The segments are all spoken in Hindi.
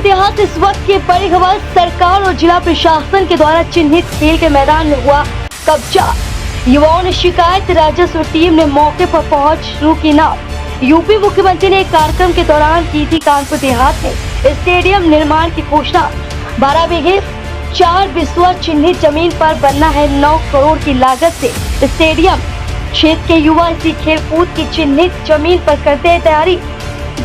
देहात इस वक्त की बड़ी खबर, सरकार और जिला प्रशासन के द्वारा चिन्हित खेल के मैदान में हुआ कब्जा। युवाओं ने शिकायत, राजस्व टीम ने मौके पर पहुंच शुरू की नाम। यूपी मुख्यमंत्री ने एक कार्यक्रम के दौरान की थी कानपुर देहात में स्टेडियम निर्माण की घोषणा। 12 बीघे 4 बिस्वा चिन्हित जमीन पर बनना है 9 करोड़ की लागत से स्टेडियम। क्षेत्र के युवा इसी खेल कूद की चिन्हित जमीन पर करते हैं तैयारी।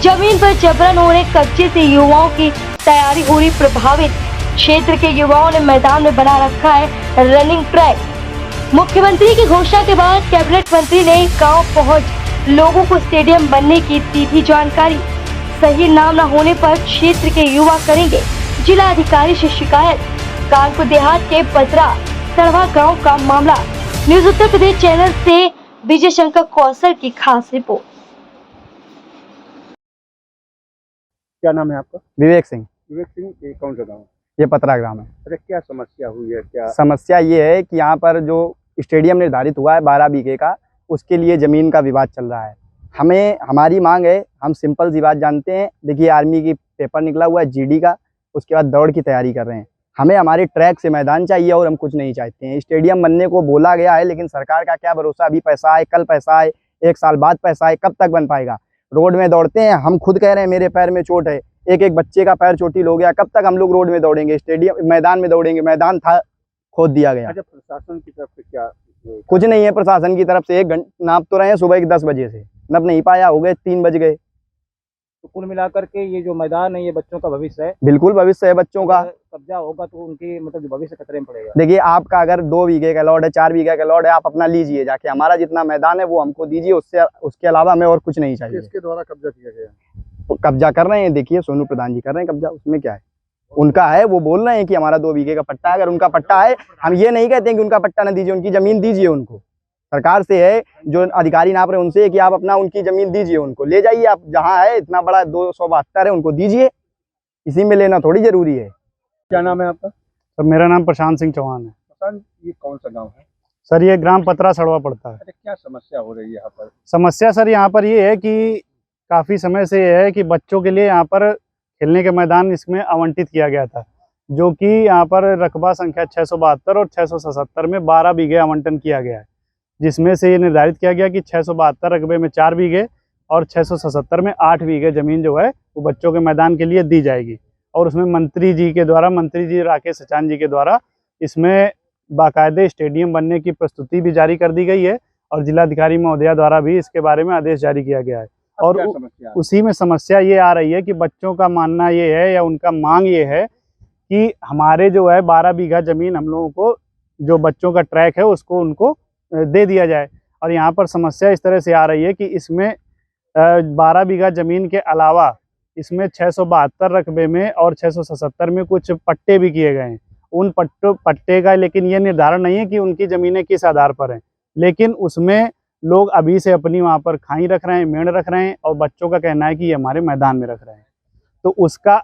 जमीन पर जबरन हो रहे कब्जे से युवाओं की तैयारी हो रही प्रभावित। क्षेत्र के युवाओं ने मैदान में बना रखा है रनिंग ट्रैक। मुख्यमंत्री की घोषणा के बाद कैबिनेट मंत्री ने गांव पहुंच लोगों को स्टेडियम बनने की दी थी जानकारी। सही नाम न होने पर क्षेत्र के युवा करेंगे जिला अधिकारी से शिकायत। कानपुर देहात के बजरा सड़वा गाँव का मामला। न्यूज उत्तर प्रदेश चैनल से विजय शंकर कौशल की खास रिपोर्ट। क्या नाम है आपका? विवेक सिंह। विवेक सिंह, ये कौन सा गाँव है? ये पतरा ग्राम है। अरे क्या समस्या हुई है? क्या समस्या ये है कि यहाँ पर जो स्टेडियम निर्धारित हुआ है 12 बीघे का, उसके लिए ज़मीन का विवाद चल रहा है। हमारी मांग है, हम सिंपल सी बात जानते हैं। देखिए, आर्मी की पेपर निकला हुआ है जीडी का, उसके बाद दौड़ की तैयारी कर रहे हैं। हमें हमारे ट्रैक से मैदान चाहिए और हम कुछ नहीं चाहते हैं। स्टेडियम बनने को बोला गया है, लेकिन सरकार का क्या भरोसा, अभी पैसा आए, कल पैसा आए, 1 साल बाद पैसा आए, कब तक बन पाएगा? रोड में दौड़ते हैं, हम खुद कह रहे हैं मेरे पैर में चोट है, एक बच्चे का पैर चोटिल हो गया, कब तक हम लोग रोड में दौड़ेंगे? स्टेडियम मैदान में दौड़ेंगे? मैदान था, खोद दिया गया। अच्छा, प्रशासन की तरफ से क्या? कुछ नहीं है प्रशासन की तरफ से। 1 घंटे नाप तो रहे हैं, सुबह के 10 बजे से नप नहीं पाया, हो गए 3 बज गए। तो कुल मिलाकर के ये जो मैदान है, ये बच्चों का भविष्य है। बिल्कुल भविष्य है बच्चों का। कब्जा होगा तो उनकी मतलब जो भविष्य खतरे में पड़ेगा। देखिए, आपका अगर 2 बीघे का लॉट है, 4 बीघे का लॉट है, आप अपना लीजिए जाके। हमारा जितना मैदान है वो हमको दीजिए, उसके अलावा हमें और कुछ नहीं चाहिए। किसके द्वारा कब्जा किया गया? तो कब्जा कर रहे हैं, देखिए सोनू प्रधान जी कर रहे हैं कब्जा। उसमें क्या है? उनका है, वो बोल रहे हैं कि हमारा 2 बीघे का पट्टा है। अगर उनका पट्टा है, हम ये नहीं कहते कि उनका पट्टा न दीजिए, उनकी जमीन दीजिए उनको। सरकार से है, जो अधिकारी नाप रहे हैं उनसे कि आप अपना उनकी जमीन दीजिए, उनको ले जाइए। आप जहाँ है इतना बड़ा 272 है, उनको दीजिए। इसी में लेना थोड़ी जरूरी है। क्या नाम है आपका? सर, मेरा नाम प्रशांत सिंह चौहान है। प्रशांत, ये कौन सा गाँव है? सर, ये ग्राम पतरा सड़वा पड़ता है। अरे क्या समस्या हो रही है यहाँ पर? समस्या सर यहाँ पर ये है कि काफ़ी समय से ये है कि बच्चों के लिए यहाँ पर खेलने के मैदान इसमें आवंटित किया गया था, जो कि यहाँ पर रकबा संख्या 672 और 677 में 12 बीघे आवंटन किया गया है, जिसमें से ये निर्धारित किया गया कि 672 रकबे में 4 बीघे और 677 में 8 बीघे ज़मीन जो है वो बच्चों के मैदान के लिए दी जाएगी। और उसमें मंत्री जी राकेश सचान जी के द्वारा इसमें बाकायदे स्टेडियम बनने की प्रस्तुति भी जारी कर दी गई है और जिलाधिकारी महोदया द्वारा भी इसके बारे में आदेश जारी किया गया है। और उसी में समस्या ये आ रही है कि बच्चों का मानना ये है या उनका मांग ये है कि हमारे जो है 12 बीघा ज़मीन हम लोगों को, जो बच्चों का ट्रैक है उसको उनको दे दिया जाए। और यहाँ पर समस्या इस तरह से आ रही है कि इसमें 12 बीघा ज़मीन के अलावा इसमें 672 रकबे में और 677 में कुछ पट्टे भी किए गए हैं। उन पट्टे का लेकिन ये निर्धारण नहीं है कि उनकी ज़मीनें किस आधार पर हैं, लेकिन उसमें लोग अभी से अपनी वहाँ पर खाई रख रहे हैं, मेड़ रख रहे हैं और बच्चों का कहना है कि ये हमारे मैदान में रख रहे हैं। तो उसका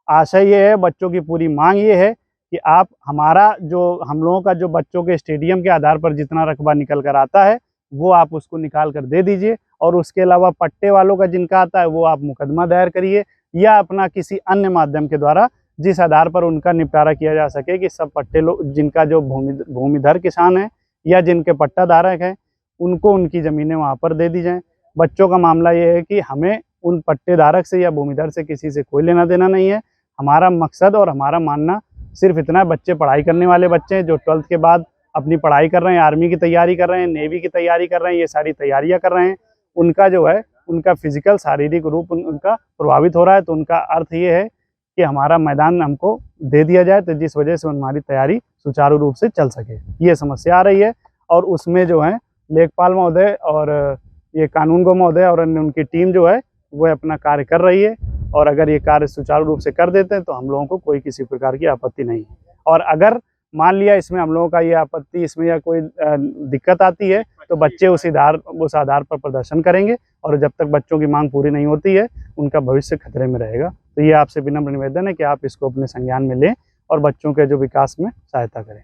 आशय ये है, बच्चों की पूरी मांग ये है कि आप हमारा जो हम लोगों का जो बच्चों के स्टेडियम के आधार पर जितना रकबा निकल कर आता है वो आप उसको निकाल कर दे दीजिए। और उसके अलावा पट्टे वालों का जिनका आता है वो आप मुकदमा दायर करिए या अपना किसी अन्य माध्यम के द्वारा जिस आधार पर उनका निपटारा किया जा सके कि सब पट्टे लोग जिनका जो भूमिधर किसान है या जिनके पट्टा धारक हैं उनको उनकी ज़मीनें वहाँ पर दे दी जाएँ। बच्चों का मामला ये है कि हमें उन पट्टे धारक से या भूमिधर से किसी से कोई लेना देना नहीं है। हमारा मकसद और हमारा मानना सिर्फ इतना है, बच्चे पढ़ाई करने वाले बच्चे हैं जो 12th के बाद अपनी पढ़ाई कर रहे हैं, आर्मी की तैयारी कर रहे हैं, नेवी की तैयारी कर रहे हैं, ये सारी तैयारियां कर रहे हैं। उनका जो है उनका फिजिकल शारीरिक रूप उनका प्रभावित हो रहा है। तो उनका अर्थ ये है कि हमारा मैदान हमको दे दिया जाए, तो जिस वजह से हमारी तैयारी सुचारू रूप से चल सके, ये समस्या आ रही है। और उसमें जो है लेखपाल महोदय और ये कानूनगो महोदय और उनकी टीम जो है वो अपना कार्य कर रही है। और अगर ये कार्य सुचारू रूप से कर देते हैं तो हम लोगों को कोई किसी प्रकार की आपत्ति नहीं है। और अगर मान लिया इसमें हम लोगों का ये आपत्ति इसमें या कोई दिक्कत आती है तो बच्चे उस आधार पर प्रदर्शन करेंगे। और जब तक बच्चों की मांग पूरी नहीं होती है उनका भविष्य खतरे में रहेगा। तो ये आपसे विनम्र निवेदन है कि आप इसको अपने संज्ञान में लें और बच्चों के जो विकास में सहायता करें।